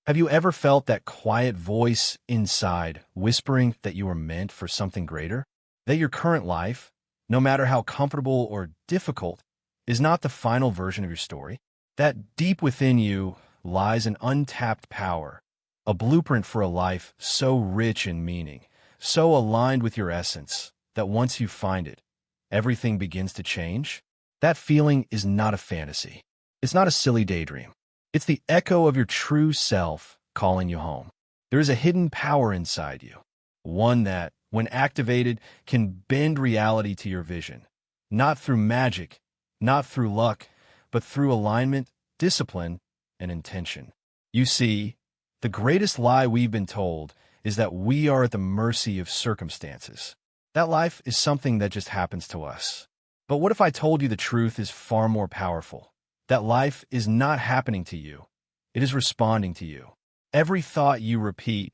Have you ever felt that quiet voice inside whispering that you were meant for something greater? That your current life, no matter how comfortable or difficult, is not the final version of your story? That deep within you lies an untapped power, a blueprint for a life so rich in meaning, so aligned with your essence, that once you find it, everything begins to change? That feeling is not a fantasy. It's not a silly daydream. It's the echo of your true self calling you home. There is a hidden power inside you, one that, when activated, can bend reality to your vision. Not through magic, not through luck, but through alignment, discipline, and intention. You see, the greatest lie we've been told is that we are at the mercy of circumstances. That life is something that just happens to us. But what if I told you the truth is far more powerful? That life is not happening to you. It is responding to you. Every thought you repeat,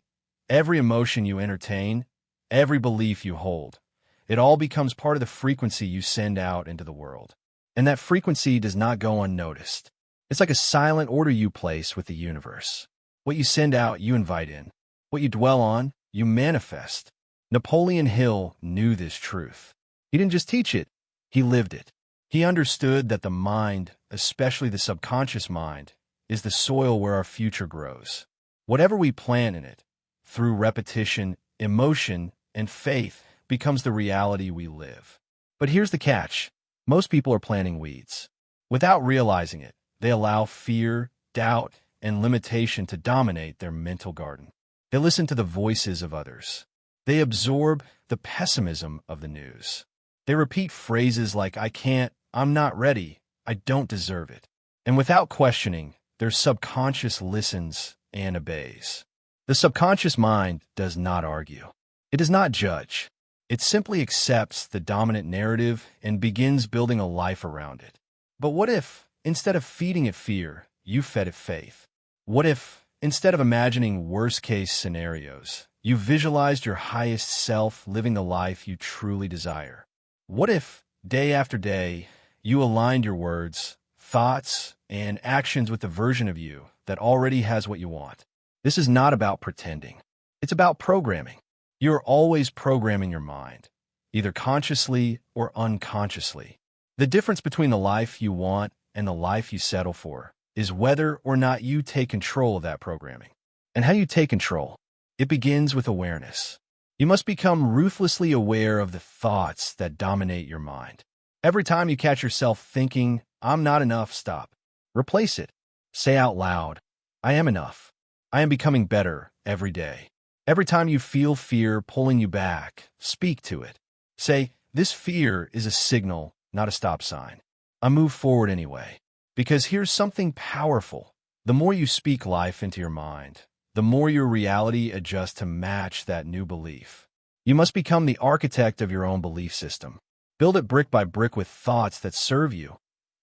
every emotion you entertain, every belief you hold, it all becomes part of the frequency you send out into the world. And that frequency does not go unnoticed. It's like a silent order you place with the universe. What you send out, you invite in. What you dwell on, you manifest. Napoleon Hill knew this truth. He didn't just teach it, he lived it. He understood that the mind, especially the subconscious mind, is the soil where our future grows. Whatever we plant in it, through repetition, emotion, and faith, becomes the reality we live. But here's the catch. Most people are planting weeds. Without realizing it, they allow fear, doubt, and limitation to dominate their mental garden. They listen to the voices of others. They absorb the pessimism of the news. They repeat phrases like, I can't, I'm not ready, I don't deserve it. And without questioning, their subconscious listens and obeys. The subconscious mind does not argue. It does not judge. It simply accepts the dominant narrative and begins building a life around it. But what if, instead of feeding it fear, you fed it faith? What if, instead of imagining worst-case scenarios, you visualized your highest self living the life you truly desire? What if, day after day, you aligned your words, thoughts, and actions with the version of you that already has what you want? This is not about pretending. It's about programming. You're always programming your mind, either consciously or unconsciously. The difference between the life you want and the life you settle for is whether or not you take control of that programming. And how you take control? It begins with awareness. You must become ruthlessly aware of the thoughts that dominate your mind. Every time you catch yourself thinking, I'm not enough, stop. Replace it. Say out loud, I am enough. I am becoming better every day. Every time you feel fear pulling you back, speak to it. Say, this fear is a signal, not a stop sign. I move forward anyway. Because here's something powerful. The more you speak life into your mind, the more your reality adjusts to match that new belief. You must become the architect of your own belief system. Build it brick by brick with thoughts that serve you,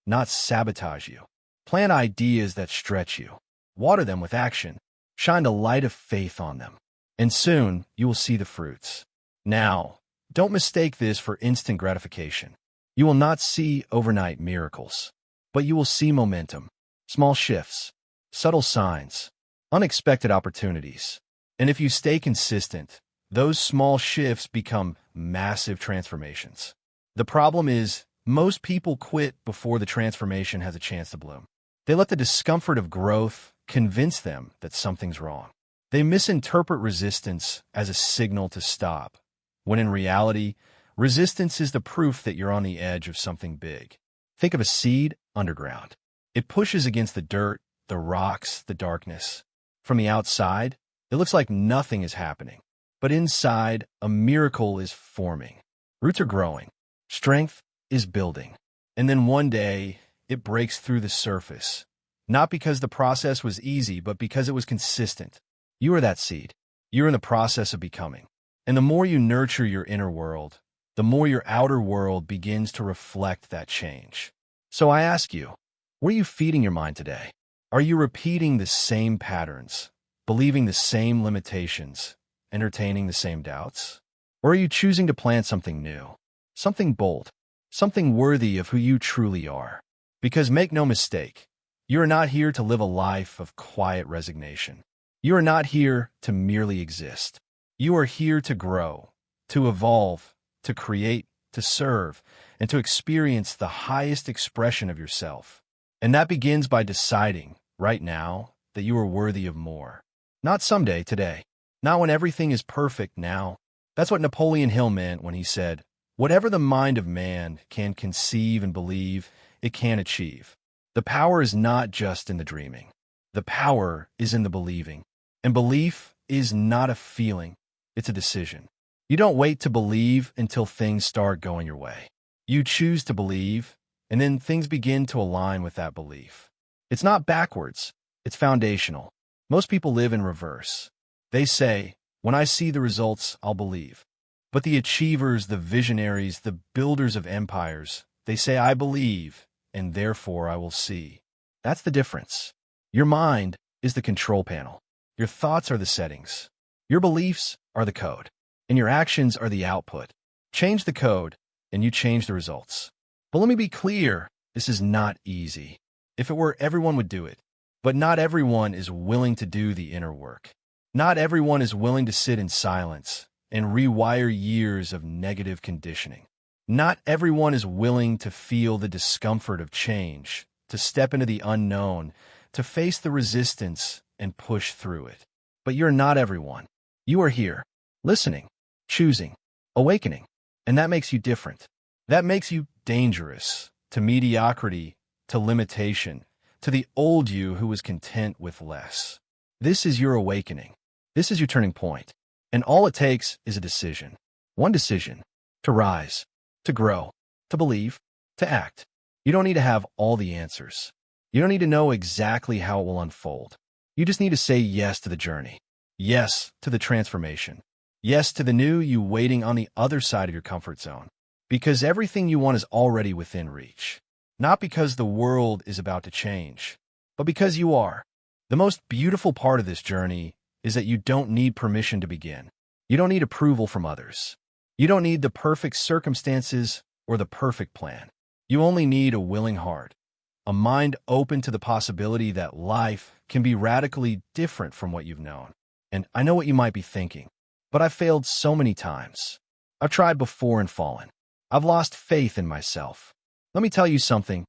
not sabotage you. Plant ideas that stretch you. Water them with action. Shine the light of faith on them. And soon, you will see the fruits. Now, don't mistake this for instant gratification. You will not see overnight miracles, but you will see momentum, small shifts, subtle signs, unexpected opportunities. And if you stay consistent, those small shifts become massive transformations. The problem is, most people quit before the transformation has a chance to bloom. They let the discomfort of growth convince them that something's wrong. They misinterpret resistance as a signal to stop, when in reality, resistance is the proof that you're on the edge of something big. Think of a seed underground. It pushes against the dirt, the rocks, the darkness. From the outside, it looks like nothing is happening. But inside, a miracle is forming. Roots are growing. Strength is building. And then one day, it breaks through the surface. Not because the process was easy, but because it was consistent. You are that seed. You're in the process of becoming. And the more you nurture your inner world, the more your outer world begins to reflect that change. So I ask you, what are you feeding your mind today? Are you repeating the same patterns, believing the same limitations, entertaining the same doubts? Or are you choosing to plant something new, something bold, something worthy of who you truly are? Because make no mistake, you are not here to live a life of quiet resignation. You are not here to merely exist. You are here to grow, to evolve, to create, to serve, and to experience the highest expression of yourself. And that begins by deciding, right now, that you are worthy of more. Not someday, today. Not when everything is perfect now. That's what Napoleon Hill meant when he said, "Whatever the mind of man can conceive and believe, it can achieve." The power is not just in the dreaming. The power is in the believing. And belief is not a feeling, it's a decision. You don't wait to believe until things start going your way. You choose to believe, and then things begin to align with that belief. It's not backwards, it's foundational. Most people live in reverse. They say, "When I see the results, I'll believe." But the achievers, the visionaries, the builders of empires, they say, "I believe, and therefore I will see." That's the difference. Your mind is the control panel. Your thoughts are the settings. Your beliefs are the code. And your actions are the output. Change the code, and you change the results. But let me be clear, this is not easy. If it were, everyone would do it. But not everyone is willing to do the inner work. Not everyone is willing to sit in silence and rewire years of negative conditioning. Not everyone is willing to feel the discomfort of change, to step into the unknown, to face the resistance and push through it. But you're not everyone. You are here, listening, choosing, awakening. And that makes you different. That makes you dangerous to mediocrity, to limitation, to the old you who was content with less. This is your awakening. This is your turning point. And all it takes is a decision. One decision. To rise, to grow, to believe, to act. You don't need to have all the answers. You don't need to know exactly how it will unfold. You just need to say yes to the journey. Yes to the transformation. Yes to the new you waiting on the other side of your comfort zone. Because everything you want is already within reach. Not because the world is about to change, but because you are. The most beautiful part of this journey is that you don't need permission to begin. You don't need approval from others. You don't need the perfect circumstances or the perfect plan. You only need a willing heart, a mind open to the possibility that life can be radically different from what you've known. And I know what you might be thinking, but I've failed so many times. I've tried before and fallen. I've lost faith in myself. Let me tell you something.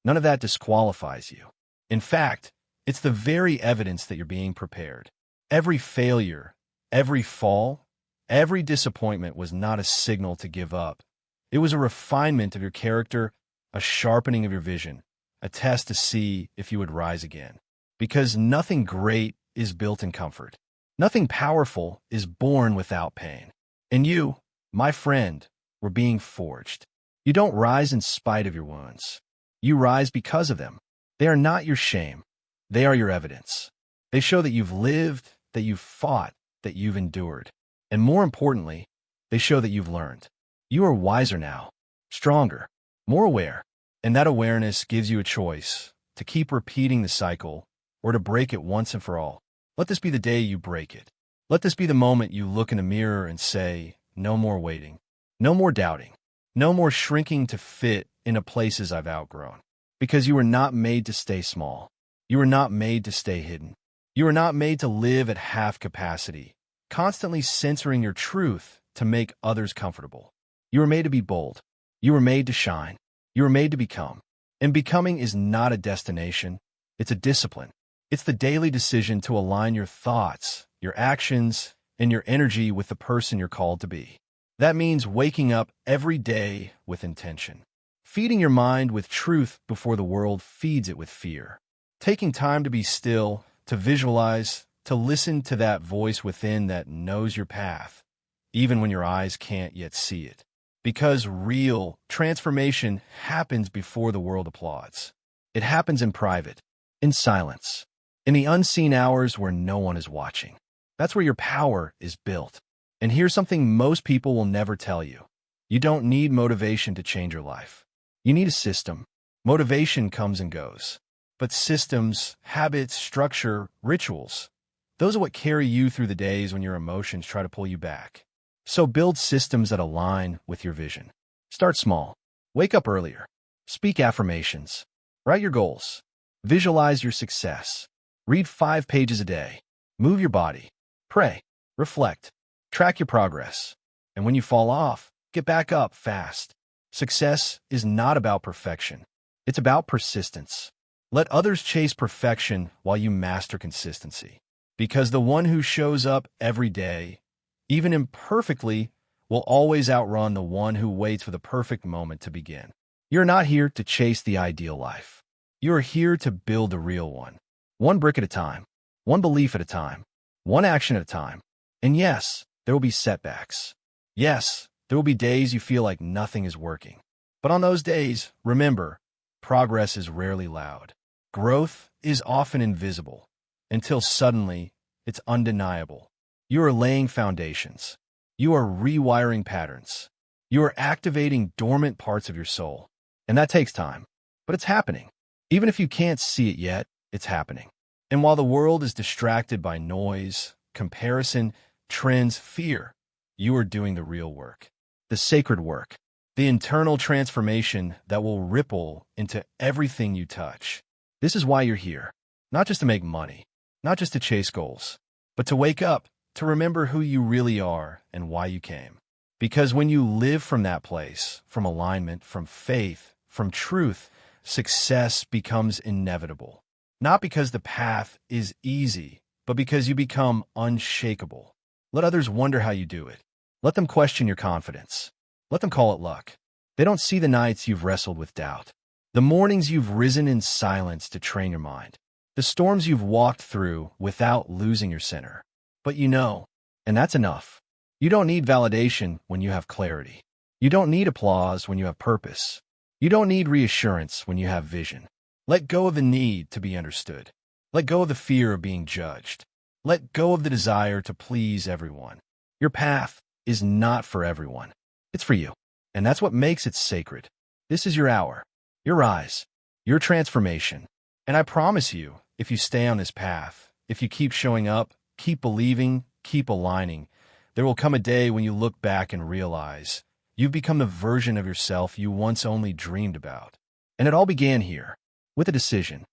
None of that disqualifies you. In fact, it's the very evidence that you're being prepared. Every failure, every fall, every disappointment was not a signal to give up. It was a refinement of your character, a sharpening of your vision, a test to see if you would rise again. Because nothing great is built in comfort. Nothing powerful is born without pain. And you, my friend, were being forged. You don't rise in spite of your wounds. You rise because of them. They are not your shame. They are your evidence. They show that you've lived, that you've fought, that you've endured. And more importantly, they show that you've learned. You are wiser now, stronger, more aware. And that awareness gives you a choice to keep repeating the cycle or to break it once and for all. Let this be the day you break it. Let this be the moment you look in the mirror and say, "No more waiting. No more doubting. No more shrinking to fit into places I've outgrown." Because you were not made to stay small. You were not made to stay hidden. You were not made to live at half capacity, constantly censoring your truth to make others comfortable. You were made to be bold. You were made to shine. You were made to become. And becoming is not a destination. It's a discipline. It's the daily decision to align your thoughts, your actions, and your energy with the person you're called to be. That means waking up every day with intention. Feeding your mind with truth before the world feeds it with fear. Taking time to be still, to visualize, to listen to that voice within that knows your path, even when your eyes can't yet see it. Because real transformation happens before the world applauds. It happens in private, in silence, in the unseen hours where no one is watching. That's where your power is built. And here's something most people will never tell you. You don't need motivation to change your life. You need a system. Motivation comes and goes. But systems, habits, structure, rituals, those are what carry you through the days when your emotions try to pull you back. So build systems that align with your vision. Start small. Wake up earlier. Speak affirmations. Write your goals. Visualize your success. Read 5 pages a day. Move your body. Pray. Reflect. Track your progress. And when you fall off, get back up fast. Success is not about perfection. It's about persistence. Let others chase perfection while you master consistency. Because the one who shows up every day, even imperfectly, will always outrun the one who waits for the perfect moment to begin. You're not here to chase the ideal life. You are here to build the real one. One brick at a time. One belief at a time. One action at a time. And yes, there will be setbacks. Yes, there will be days you feel like nothing is working. But on those days, remember, progress is rarely loud. Growth is often invisible, until suddenly it's undeniable. You are laying foundations. You are rewiring patterns. You are activating dormant parts of your soul. And that takes time. But it's happening. Even if you can't see it yet, it's happening. And while the world is distracted by noise, comparison, trends, fear, you are doing the real work. The sacred work. The internal transformation that will ripple into everything you touch. This is why you're here. Not just to make money. Not just to chase goals. But to wake up, to remember who you really are and why you came. Because when you live from that place, from alignment, from faith, from truth, success becomes inevitable. Not because the path is easy, but because you become unshakable. Let others wonder how you do it. Let them question your confidence. Let them call it luck. They don't see the nights you've wrestled with doubt, the mornings you've risen in silence to train your mind, the storms you've walked through without losing your center. But you know, and that's enough. You don't need validation when you have clarity. You don't need applause when you have purpose. You don't need reassurance when you have vision. Let go of the need to be understood. Let go of the fear of being judged. Let go of the desire to please everyone. Your path is not for everyone. It's for you. And that's what makes it sacred. This is your hour, your rise, your transformation. And I promise you, if you stay on this path, if you keep showing up, keep believing, keep aligning, there will come a day when you look back and realize you've become the version of yourself you once only dreamed about. And it all began here, with a decision.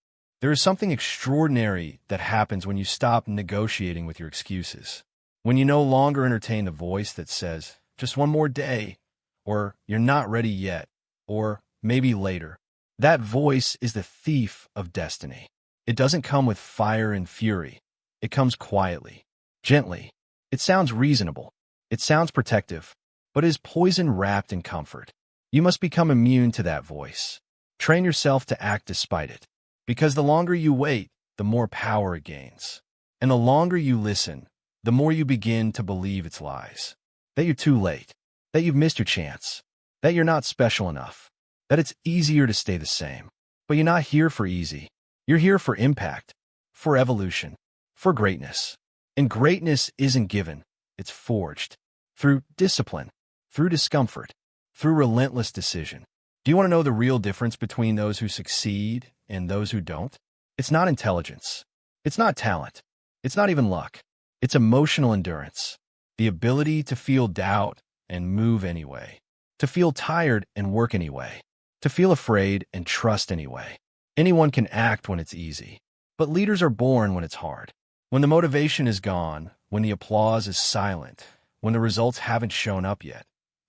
There is something extraordinary that happens when you stop negotiating with your excuses. When you no longer entertain the voice that says, just one more day, or you're not ready yet, or maybe later. That voice is the thief of destiny. It doesn't come with fire and fury. It comes quietly, gently. It sounds reasonable. It sounds protective, but is poison wrapped in comfort. You must become immune to that voice. Train yourself to act despite it. Because the longer you wait, the more power it gains. And the longer you listen, the more you begin to believe its lies. That you're too late. That you've missed your chance. That you're not special enough. That it's easier to stay the same. But you're not here for easy. You're here for impact, for evolution, for greatness. And greatness isn't given. It's forged. Through discipline, through discomfort, through relentless decision. Do you want to know the real difference between those who succeed and those who don't? It's not intelligence. It's not talent. It's not even luck. It's emotional endurance. The ability to feel doubt and move anyway. To feel tired and work anyway. To feel afraid and trust anyway. Anyone can act when it's easy. But leaders are born when it's hard. When the motivation is gone, when the applause is silent, when the results haven't shown up yet.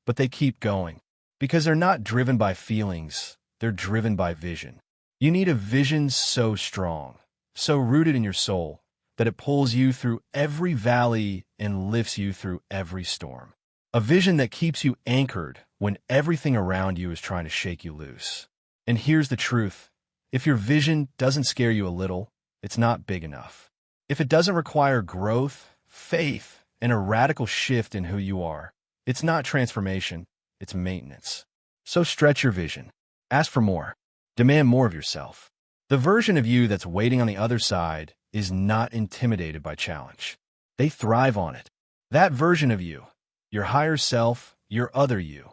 But they keep going. Because they're not driven by feelings, they're driven by vision. You need a vision so strong, so rooted in your soul, that it pulls you through every valley and lifts you through every storm. A vision that keeps you anchored when everything around you is trying to shake you loose. And here's the truth. If your vision doesn't scare you a little, it's not big enough. If it doesn't require growth, faith, and a radical shift in who you are, it's not transformation, it's maintenance. So stretch your vision. Ask for more. Demand more of yourself. The version of you that's waiting on the other side is not intimidated by challenge. They thrive on it. That version of you, your higher self, your other you,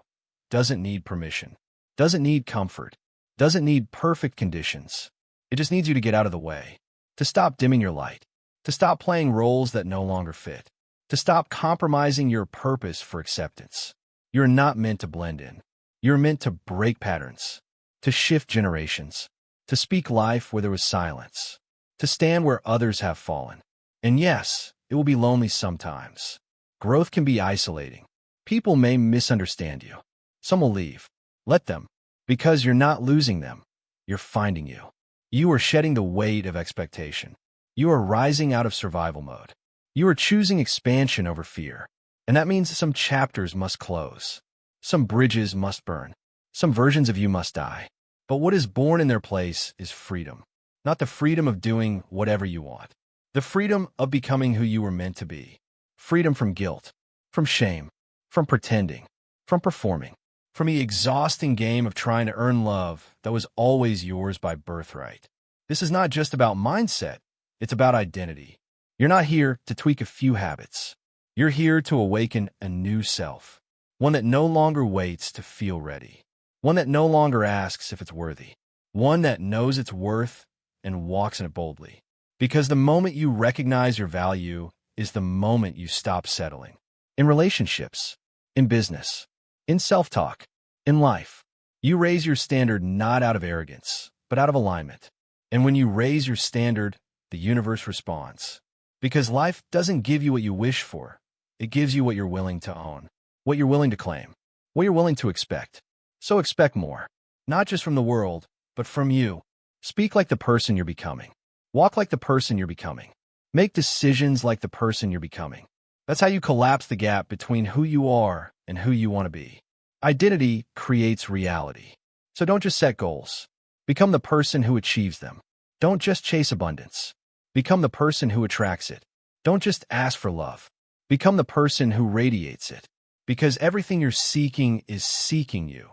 doesn't need permission, doesn't need comfort, doesn't need perfect conditions. It just needs you to get out of the way, to stop dimming your light, to stop playing roles that no longer fit, to stop compromising your purpose for acceptance. You're not meant to blend in. You're meant to break patterns, to shift generations, to speak life where there was silence, to stand where others have fallen. And yes, it will be lonely sometimes. Growth can be isolating. People may misunderstand you. Some will leave. Let them. Because you're not losing them. You're finding you. You are shedding the weight of expectation. You are rising out of survival mode. You are choosing expansion over fear. And that means some chapters must close. Some bridges must burn. Some versions of you must die. But what is born in their place is freedom. Not the freedom of doing whatever you want. The freedom of becoming who you were meant to be. Freedom from guilt, from shame, from pretending, from performing, from the exhausting game of trying to earn love that was always yours by birthright. This is not just about mindset, it's about identity. You're not here to tweak a few habits. You're here to awaken a new self, one that no longer waits to feel ready, one that no longer asks if it's worthy, one that knows its worth and walks in it boldly. Because the moment you recognize your value is the moment you stop settling. In relationships, in business, in self-talk, in life, you raise your standard not out of arrogance, but out of alignment. And when you raise your standard, the universe responds. Because life doesn't give you what you wish for. It gives you what you're willing to own, what you're willing to claim, what you're willing to expect. So expect more, not just from the world, but from you. Speak like the person you're becoming. Walk like the person you're becoming. Make decisions like the person you're becoming. That's how you collapse the gap between who you are and who you want to be. Identity creates reality. So don't just set goals. Become the person who achieves them. Don't just chase abundance. Become the person who attracts it. Don't just ask for love. Become the person who radiates it. Because everything you're seeking is seeking you,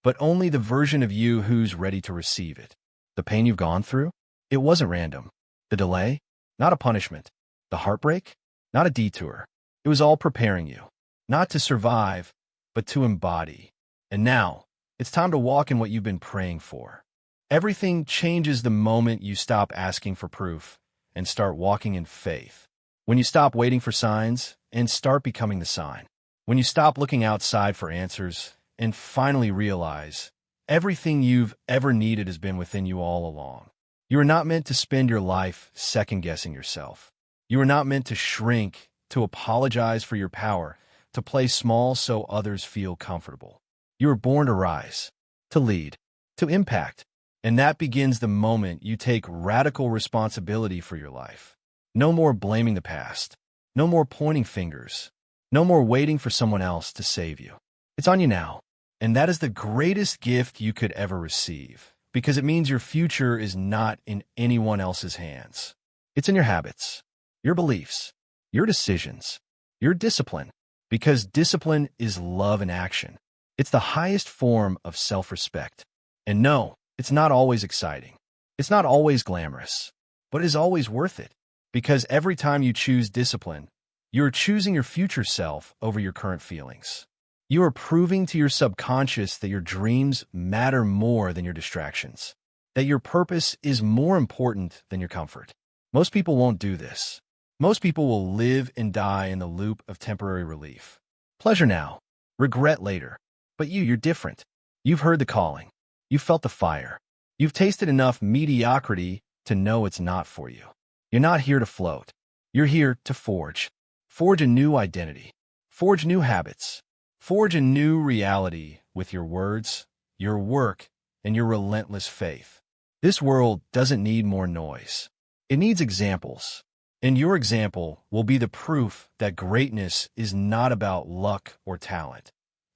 but only the version of you who's ready to receive it. The pain you've gone through? It wasn't random. The delay? Not a punishment. The heartbreak? Not a detour. It was all preparing you, not to survive, but to embody. And now, it's time to walk in what you've been praying for. Everything changes the moment you stop asking for proof and start walking in faith. When you stop waiting for signs and start becoming the sign. When you stop looking outside for answers and finally realize everything you've ever needed has been within you all along. You are not meant to spend your life second-guessing yourself. You are not meant to shrink, to apologize for your power, to play small so others feel comfortable. You are born to rise, to lead, to impact. And that begins the moment you take radical responsibility for your life. No more blaming the past. No more pointing fingers. No more waiting for someone else to save you. It's on you now. And that is the greatest gift you could ever receive, because it means your future is not in anyone else's hands. It's in your habits, your beliefs, your decisions, your discipline, because discipline is love in action. It's the highest form of self-respect. And no, it's not always exciting. It's not always glamorous, but it is always worth it. Because every time you choose discipline, you're choosing your future self over your current feelings. You are proving to your subconscious that your dreams matter more than your distractions, that your purpose is more important than your comfort. Most people won't do this. Most people will live and die in the loop of temporary relief. Pleasure now, regret later. But you're different. You've heard the calling. You've felt the fire. You've tasted enough mediocrity to know it's not for you. You're not here to float. You're here to forge. Forge a new identity. Forge new habits. Forge a new reality with your words, your work, and your relentless faith. This world doesn't need more noise. It needs examples. And your example will be the proof that greatness is not about luck or talent.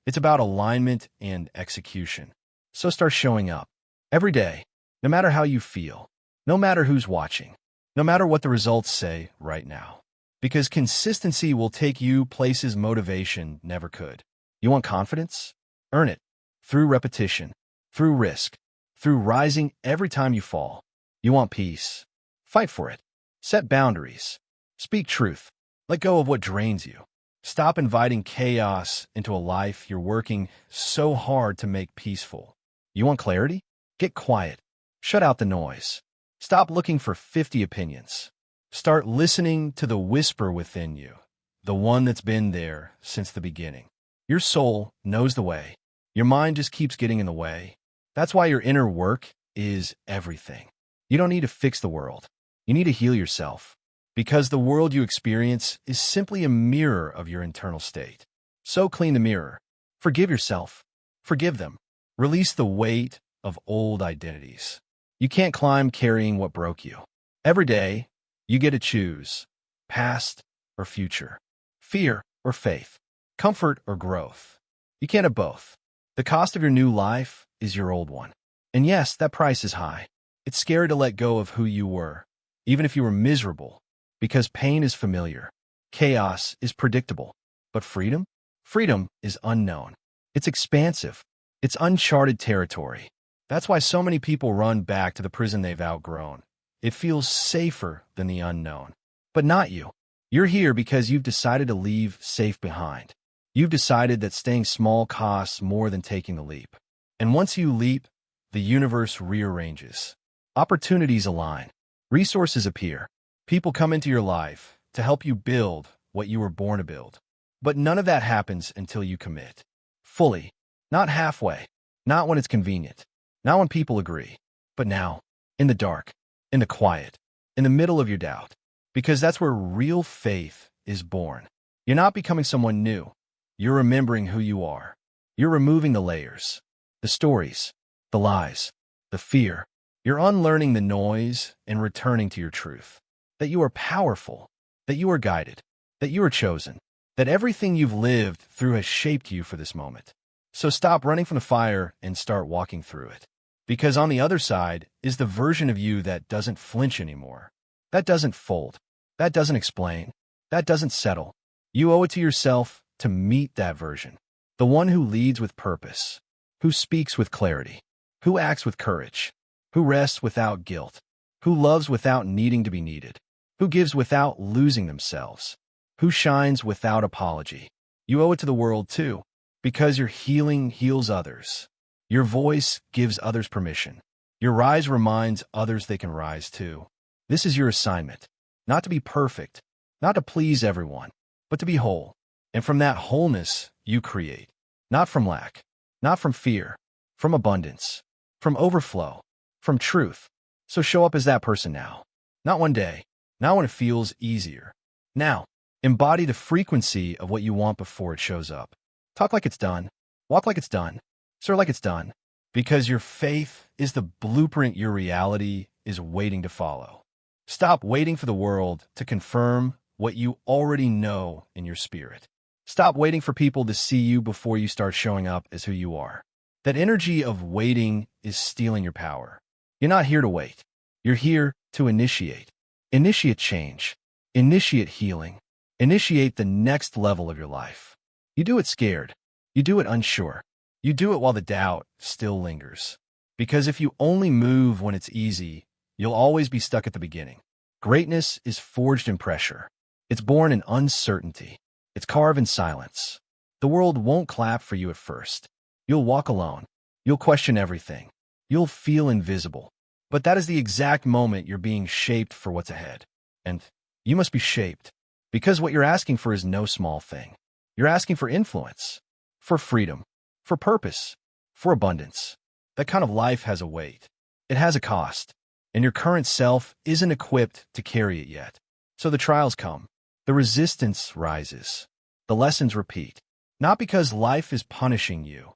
It's about alignment and execution. So start showing up every day, no matter how you feel, no matter who's watching, no matter what the results say right now. Because consistency will take you places motivation never could. You want confidence? Earn it. Through repetition, through risk, through rising every time you fall. You want peace? Fight for it. Set boundaries. Speak truth. Let go of what drains you. Stop inviting chaos into a life you're working so hard to make peaceful. You want clarity? Get quiet. Shut out the noise. Stop looking for 50 opinions. Start listening to the whisper within you, the one that's been there since the beginning. Your soul knows the way. Your mind just keeps getting in the way. That's why your inner work is everything. You don't need to fix the world. You need to heal yourself. Because the world you experience is simply a mirror of your internal state. So clean the mirror. Forgive yourself. Forgive them. Release the weight of old identities. You can't climb carrying what broke you. Every day, you get to choose past or future, fear or faith, comfort or growth. You can't have both. The cost of your new life is your old one. And yes, that price is high. It's scary to let go of who you were, even if you were miserable, because pain is familiar. Chaos is predictable. But freedom? Freedom is unknown. It's expansive. It's uncharted territory. That's why so many people run back to the prison they've outgrown. It feels safer than the unknown. But not you. You're here because you've decided to leave safe behind. You've decided that staying small costs more than taking the leap. And once you leap, the universe rearranges. Opportunities align. Resources appear. People come into your life to help you build what you were born to build. But none of that happens until you commit. Fully. Not halfway. Not when it's convenient. Not when people agree. But now, in the dark, in the quiet, in the middle of your doubt. Because that's where real faith is born. You're not becoming someone new. You're remembering who you are. You're removing the layers, the stories, the lies, the fear. You're unlearning the noise and returning to your truth. That you are powerful, that you are guided, that you are chosen, that everything you've lived through has shaped you for this moment. So stop running from the fire and start walking through it. Because on the other side is the version of you that doesn't flinch anymore. That doesn't fold. That doesn't explain. That doesn't settle. You owe it to yourself to meet that version. The one who leads with purpose, who speaks with clarity, who acts with courage, who rests without guilt, who loves without needing to be needed, who gives without losing themselves, who shines without apology. You owe it to the world too, because your healing heals others. Your voice gives others permission. Your rise reminds others they can rise too. This is your assignment, not to be perfect, not to please everyone, but to be whole. And from that wholeness, you create, not from lack, not from fear, from abundance, from overflow, from truth. So show up as that person now. Not one day, not when it feels easier. Now, embody the frequency of what you want before it shows up. Talk like it's done. Walk like it's done. Sir, like it's done. Because your faith is the blueprint your reality is waiting to follow. Stop waiting for the world to confirm what you already know in your spirit. Stop waiting for people to see you before you start showing up as who you are. That energy of waiting is stealing your power. You're not here to wait. You're here to initiate. Initiate change. Initiate healing. Initiate the next level of your life. You do it scared. You do it unsure. You do it while the doubt still lingers. Because if you only move when it's easy, you'll always be stuck at the beginning. Greatness is forged in pressure. It's born in uncertainty. It's carved in silence. The world won't clap for you at first. You'll walk alone. You'll question everything. You'll feel invisible. But that is the exact moment you're being shaped for what's ahead. And you must be shaped. Because what you're asking for is no small thing. You're asking for influence, for freedom, for purpose, for abundance. That kind of life has a weight. It has a cost. And your current self isn't equipped to carry it yet. So the trials come. The resistance rises. The lessons repeat. Not because life is punishing you,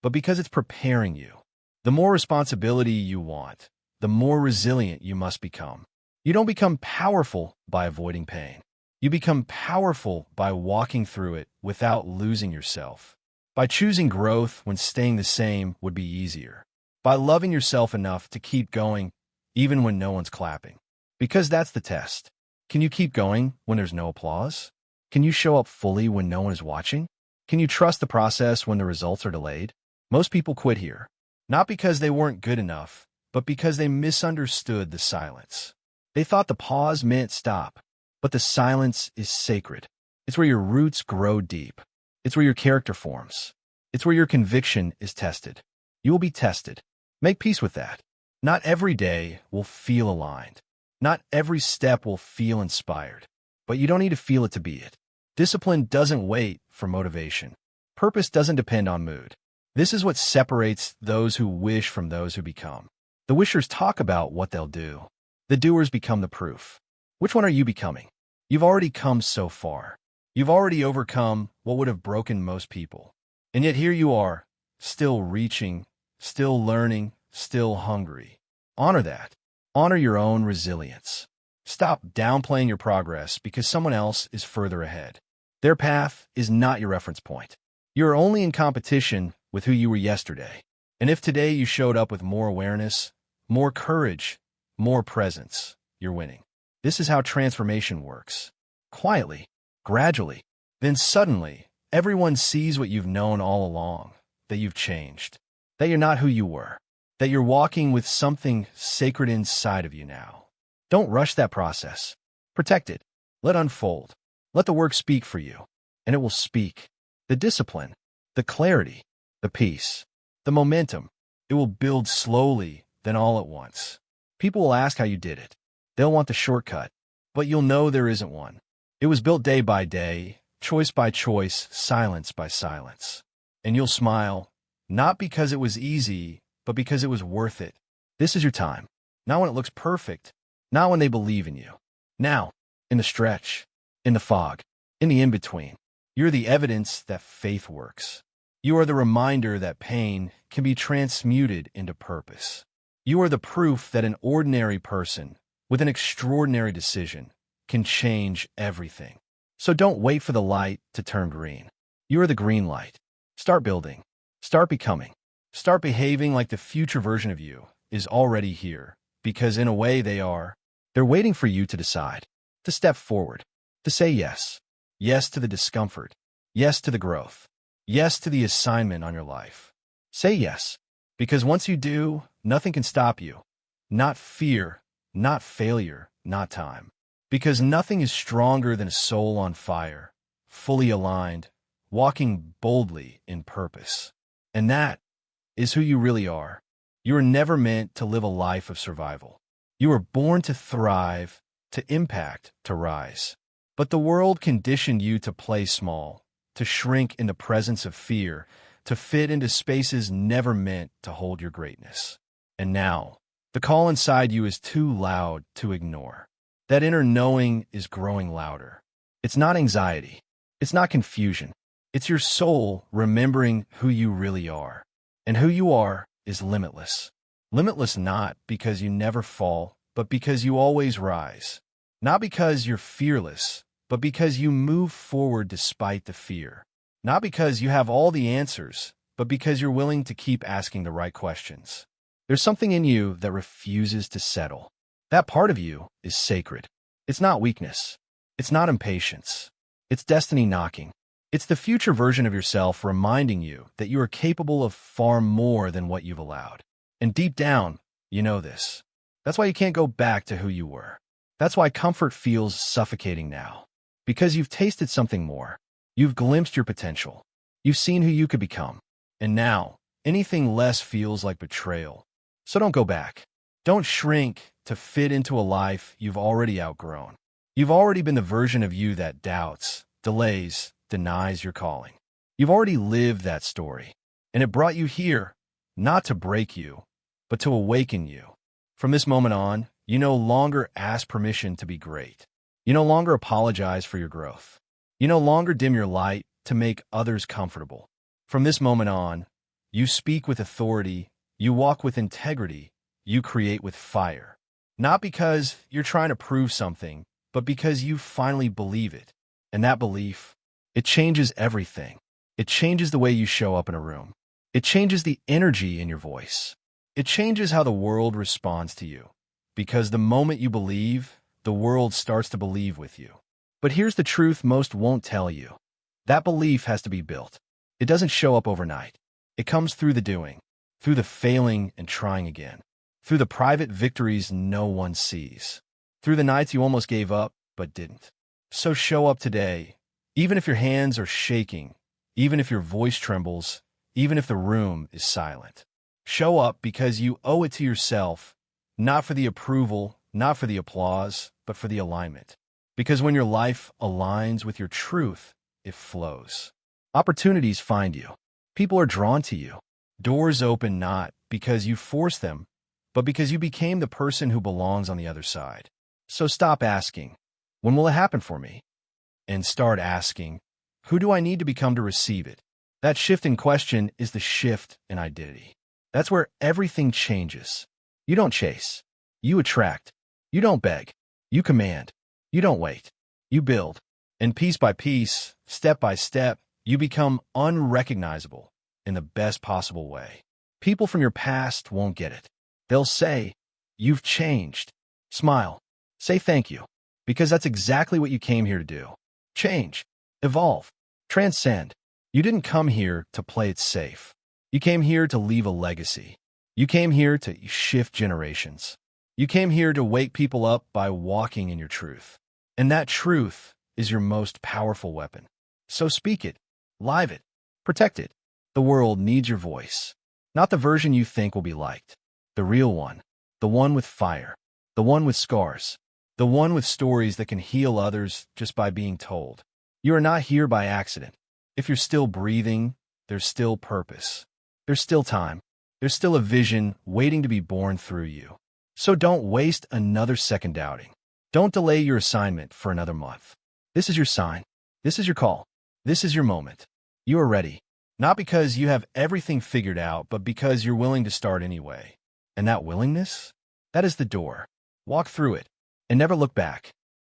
but because it's preparing you. The more responsibility you want, the more resilient you must become. You don't become powerful by avoiding pain. You become powerful by walking through it without losing yourself. By choosing growth when staying the same would be easier. By loving yourself enough to keep going even when no one's clapping. Because that's the test. Can you keep going when there's no applause? Can you show up fully when no one is watching? Can you trust the process when the results are delayed? Most people quit here. Not because they weren't good enough, but because they misunderstood the silence. They thought the pause meant stop, but the silence is sacred. It's where your roots grow deep. It's where your character forms. It's where your conviction is tested. You will be tested. Make peace with that. Not every day will feel aligned. Not every step will feel inspired. But you don't need to feel it to be it. Discipline doesn't wait for motivation. Purpose doesn't depend on mood. This is what separates those who wish from those who become. The wishers talk about what they'll do. The doers become the proof. Which one are you becoming? You've already come so far. You've already overcome what would have broken most people. And yet here you are, still reaching, still learning, still hungry. Honor that. Honor your own resilience. Stop downplaying your progress because someone else is further ahead. Their path is not your reference point. You are only in competition with who you were yesterday. And if today you showed up with more awareness, more courage, more presence, you're winning. This is how transformation works. Quietly, gradually, then suddenly, everyone sees what you've known all along, that you've changed, that you're not who you were, that you're walking with something sacred inside of you now. Don't rush that process. Protect it. Let it unfold. Let the work speak for you, and it will speak. The discipline, the clarity, the peace, the momentum, it will build slowly, then all at once. People will ask how you did it. They'll want the shortcut, but you'll know there isn't one. It was built day by day, choice by choice, silence by silence. And you'll smile, not because it was easy, but because it was worth it. This is your time. Not when it looks perfect, not when they believe in you. Now, in the stretch, in the fog, in the in-between, you're the evidence that faith works. You are the reminder that pain can be transmuted into purpose. You are the proof that an ordinary person, with an extraordinary decision, can change everything. So don't wait for the light to turn green. You are the green light. Start building. Start becoming. Start behaving like the future version of you is already here, because in a way they're waiting for you to decide, to step forward, to say yes. Yes to the discomfort. Yes to the growth. Yes to the assignment on your life. Say yes, because once you do, nothing can stop you. Not fear, not failure, not time. Because nothing is stronger than a soul on fire, fully aligned, walking boldly in purpose. And that is who you really are. You are never meant to live a life of survival. You were born to thrive, to impact, to rise. But the world conditioned you to play small, to shrink in the presence of fear, to fit into spaces never meant to hold your greatness. And now, the call inside you is too loud to ignore. That inner knowing is growing louder. It's not anxiety. It's not confusion. It's your soul remembering who you really are. And who you are is limitless. Limitless not because you never fall, but because you always rise. Not because you're fearless, but because you move forward despite the fear. Not because you have all the answers, but because you're willing to keep asking the right questions. There's something in you that refuses to settle. That part of you is sacred. It's not weakness. It's not impatience. It's destiny knocking. It's the future version of yourself reminding you that you are capable of far more than what you've allowed. And deep down, you know this. That's why you can't go back to who you were. That's why comfort feels suffocating now. Because you've tasted something more. You've glimpsed your potential. You've seen who you could become. And now, anything less feels like betrayal. So don't go back. Don't shrink to fit into a life you've already outgrown. You've already been the version of you that doubts, delays, denies your calling. You've already lived that story. And it brought you here, not to break you, but to awaken you. From this moment on, you no longer ask permission to be great. You no longer apologize for your growth. You no longer dim your light to make others comfortable. From this moment on, you speak with authority, you walk with integrity, you create with fire. Not because you're trying to prove something, but because you finally believe it. And that belief, it changes everything. It changes the way you show up in a room. It changes the energy in your voice. It changes how the world responds to you. Because the moment you believe, the world starts to believe with you. But here's the truth most won't tell you. That belief has to be built. It doesn't show up overnight. It comes through the doing, through the failing and trying again, through the private victories no one sees, through the nights you almost gave up but didn't. So show up today, even if your hands are shaking, even if your voice trembles, even if the room is silent. Show up because you owe it to yourself, not for the approval, not for the applause, but for the alignment. Because when your life aligns with your truth, it flows. Opportunities find you. People are drawn to you. Doors open not because you force them, but because you became the person who belongs on the other side. So stop asking, when will it happen for me? And start asking, who do I need to become to receive it? That shift in question is the shift in identity. That's where everything changes. You don't chase. You attract. You don't beg. You command. You don't wait. You build. And piece by piece, step by step, you become unrecognizable in the best possible way. People from your past won't get it. They'll say, "You've changed." Smile. Say thank you. Because that's exactly what you came here to do. Change. Evolve. Transcend. You didn't come here to play it safe. You came here to leave a legacy. You came here to shift generations. You came here to wake people up by walking in your truth. And that truth is your most powerful weapon. So speak it, live it, protect it. The world needs your voice. Not the version you think will be liked. The real one. The one with fire. The one with scars. The one with stories that can heal others just by being told. You are not here by accident. If you're still breathing, there's still purpose. There's still time. There's still a vision waiting to be born through you. So don't waste another second doubting. Don't delay your assignment for another month. This is your sign. This is your call. This is your moment. You are ready. Not because you have everything figured out, but because you're willing to start anyway. And that willingness? That is the door. Walk through it and never look back.